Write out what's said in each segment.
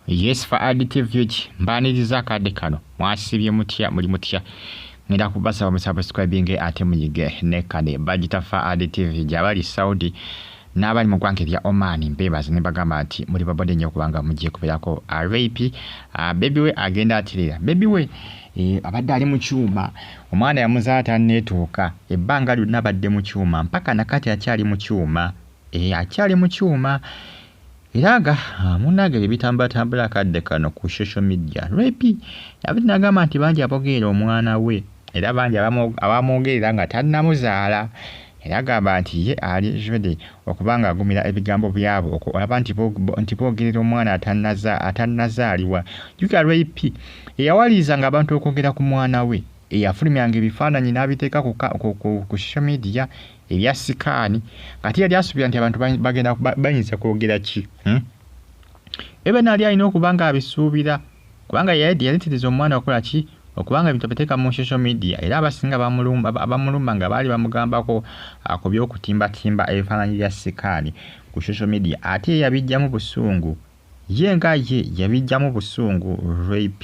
Yes for additive mbaniriza akadde kano mwasibye mutya muli mutya ngenda kubasa mu subscribing ate muyige ne kane bagita for additive jabali Saudi n'abali mu gwanke lya Oman mbebazi ne bagamba ati muri babode nyo kubanga mugiye kuberako RAP baby we agenda atirira baby we abadde ali mu cyuma omwana yamuzaata netuuka ebbanga lyonna badde mu cyuma mpaka nakati akyali mu cyuma akyali mu cyuma iraga munage bitambula akadde kano ku social media RAP abinagamba nti bangi abogeera omwana we era bangi abamogerera nga tannamuzaala eragamba nti ye ali jwede okubanga agumira ebigambo byabo okulaba nti bogerera omwana atannazaalibwa juka RAP eyawaliza nga abantu okwogera ku mwana we eyafulumyanga ebifaananyi n'abiteeka ku social media ebya sikaani kati yali asubira nti abantu bagenda bayinza kwogera ki ebe nali alina okubanga abisuubira kubanga yaleetereza omwana okola ki okubanga ebintu abateeka mu social media era abasinga abamulumba nga baali bamugambako ku by'okutimbatimba ebifaananyi bya sikaani ku social media ate yabijjamu busungu ye nga ye yabijjamu busungu RAP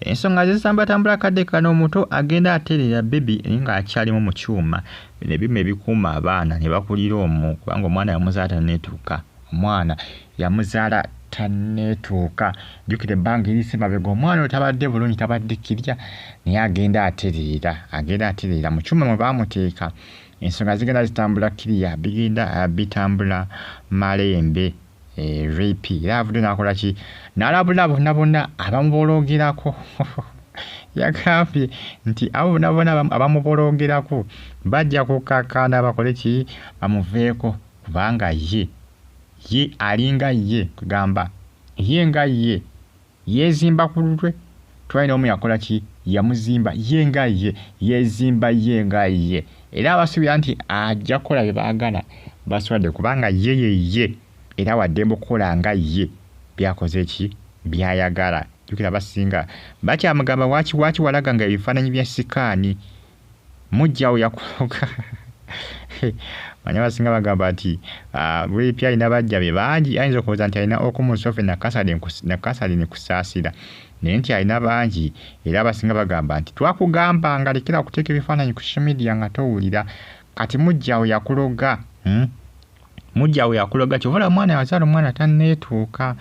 ensonga zisambatambula akadde kano omuto agenda aterera baby nga akyalimu mu kyuma bino ebimu ebikuuma abaana ne bakulira omwo kubanga omwana yamuzaala tanneetuuka omwana yamuzaala tanneetuuka jjukira ebbanga eriyise mabega omwana tabadde bulungi tabadde kirya naye agenda aterera mu kyuma mwe baamuteeka ensonga zigenda zitambula kiriya bigenda bitambula malembe RAP era avudde n'akola ki n'alabula bonna abamubologerako yagambye nti abo bonna abamubologerako bajja kukkakkana bakole ki bamuveeko kubanga ye alinga ye kugamba ye nga ye yezimba ku lutwe twalina omu yakola ki yamuzimba ye nga ye yezimba ye nga ye era abasuubira nti ajja kukola bye baagana baswadde kubanga ye era waddembe okukola nga ye byakoze ki byayagala jukira basinga bakyamugamba waki walaga nga ebifaananyi bya sikaani mujjawo yakuloga manya basinga bagamba nti RAP alina bajja be bangi ayinza okubuuza nti alina okumusofe nakasale ne kusaasira naye nti alina bangi era abasinga bagamba nti twakugamba nga lekera kuteeka ebifaananyi ku social media nga towulira kati mujjawo yakuloga mujjawo yakulaga kyovola omwana yazaala omwana tanneetuuka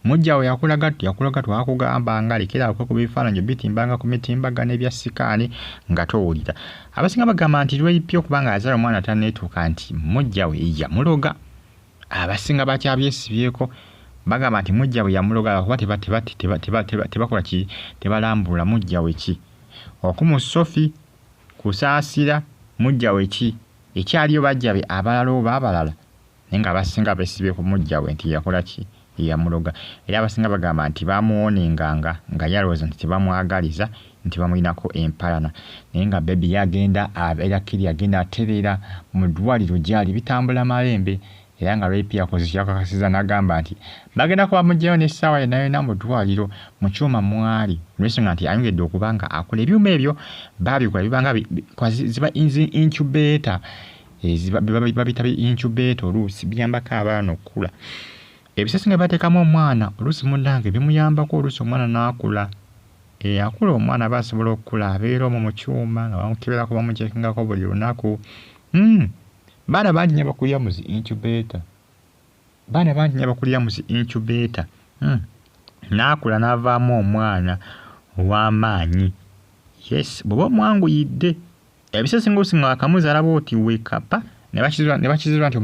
mujjawo yakulaga twakugamba nga lekera ku bifaananyi bitimbanga ku mitimbagano ebya sikaani nga towulira abasinga bagamba nti RAP okubanga yazaala omwana tanneetuuka nti mujjawo yamuloga abasinga bakyabyesibyeko bagamba nti mujjawo yamuloga kuba tebakola ki tebalambula mujjawo ki okumusofi kusaasira mujjawo ki ekyaliyo bajjabe abalala oba abalala nenga abasinga besibye ku mujjawe nti yakola ki yamuloga era abasinga bagamba nti bamuwonenganga nga yalowooza nti tebamwagaliza nti bamulinako empalana naye nga baby yagenda abeerakiri agenda aterera mu ddwaliro gyali bitambula malembe era nga RAP yakakasiza n'agamba nti bagenda kuba mugyayo n'essaawa yonna mu ddwaliro mu kyuma mwali olw'ensonga nti ayongedde okubanga akola ebyuma ebyo baabikola bibanga ziba incubator babita incubator oluusi biyambako abaana okukula ebisasi nga bateekamu omwana oluusi mundange bimuyambako oluusi omwana n'akula akula omwana aba asobola okukula abeera omwo mu kyuma nga bamukeberako bamukyekingako buli lunaku baana bangi nnyo bakulira mu zi incubator n'akula n'avaamu omwana ow'amaanyi yes bw'oba omwanguyidde ebisasi ng'oluusi nga wakamuzaala bw'oti wekapa ne bakizirwa nti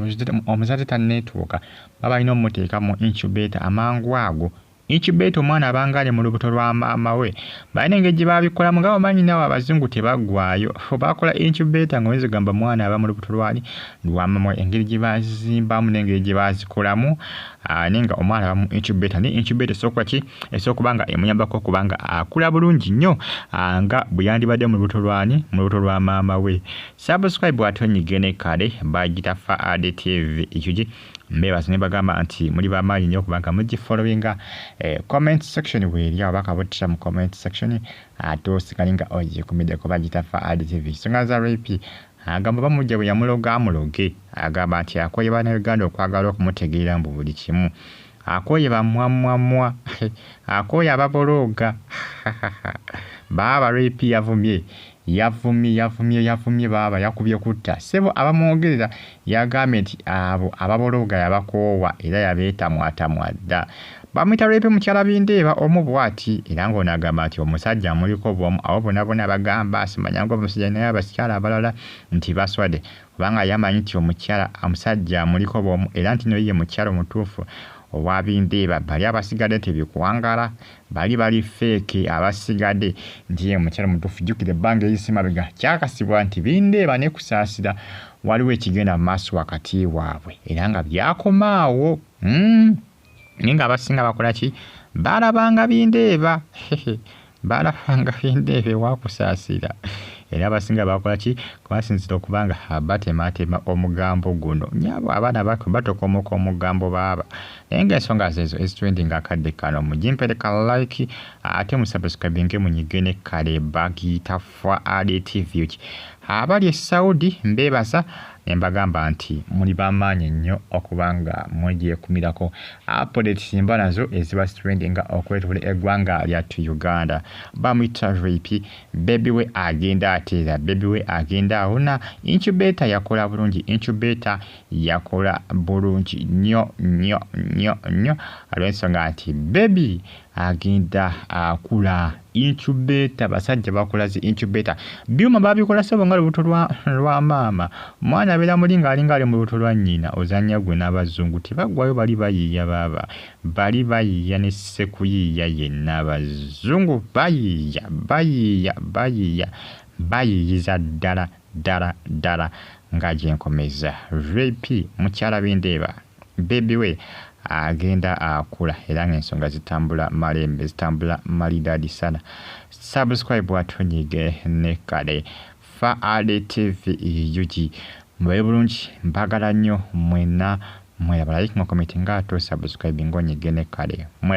omuzadde tanneetuuka baba balina omumuteeka mu incubator amangu ago incubator omwana abanga ali mu lubuto lwa maama we balina engeri gye babikolamu nga bamanyi nawo abazungu tebaggwaayo bakola incubator nga oyinza gamba mwana aba mu lubuto lwa maama we engeri gye bazimbamu n'engeri gye bazikolamu nenga omwana aba mu incubator ne incubator esookuba nga emuyambako okubanga akula bulungi nnyo nga bwe yandibadde mu lubuto lwa maama we subscribe ate onyige ne kale bagita for additive ekyo mbebazi ne bagamba nti muri bamaanyi nnyo kubanga mugifollowinga comment section weeri abaka botira mu comment section ate osikalinga ogikumiddeko bagita for additive songa za RAP agamba bamujja bwe yamuloga amuloge agamba nti akoye bannayuganda okwagala okumutegeera mbu buli kimu akoye bamwamwamwa akoya ababologa baba Repi yavumye baba yakubye kutta sebo abamwogerera yagambye nti abo ababologa yabakoowa era yabeeta mwatamwadda bamwita Repi mukyala Bindeeba omu bwati era ng'onagamba nti omusajja muliko bwomu abo bonna bagamba asimanya ng'omusajja naye abakyala abalala nti baswadde kubanga yamanyi nti omusajja muliko bwomu era nti noye mukyala omutuufu owa Bindeeba bali abasigadde tebikuwangala bali fake abasigadde nti ye mukyala mutuufu jjukira ebbanga erisimabega kyakasibwa nti Bindeeba ne kusaasira waliwo ekigenda mu maaso wakati waabwe era nga byakomaawo ninga abasinga bakola ki balabanga Bindeeba ewakusaasira era abasinga bakola ki kwasinzira okubanga batematema omugambo guno nyabo abaana batokomoka omugambo baaba naye ng'ensonga zezo ezitrending akadde kano mugimpereka like ate musubscribinge munyige ne kale bagiyita Fuad TV abali e Saudi mbebaza embagamba nti muli bamaanyi nnyo okubanga mwegyekumirako updates simba nazo eziba trending okwetula eggwanga lyattu Uganda bamwita Repi baby we agenda ateera baby we agenda awuna incubator yakola bulungi nnyo alw'ensonga nti baby agenda akula incubator basajja bakola zi incubator byuma babikola sebo nga lubuto lwa maama mwana abeera mulinga alinga ali mu lubuto lwa nnyina ozanya gwe n'abazungu tebagwayo bali bayiiya baba bali bayiiya ne sekuyiiya yenna abazungu bayiiyiza ddala nga gyenkomeza Repi mukyala Bindeeba baby we agenda akula era ng'ensonga zitambula malembe zitambula malidadi sana subscribe watonyige ne kale Fuad TV yugi mbaye bulungi mbagala nnyo mwena mwera like mu comment ngato subscribe ngonyige ne kale mwera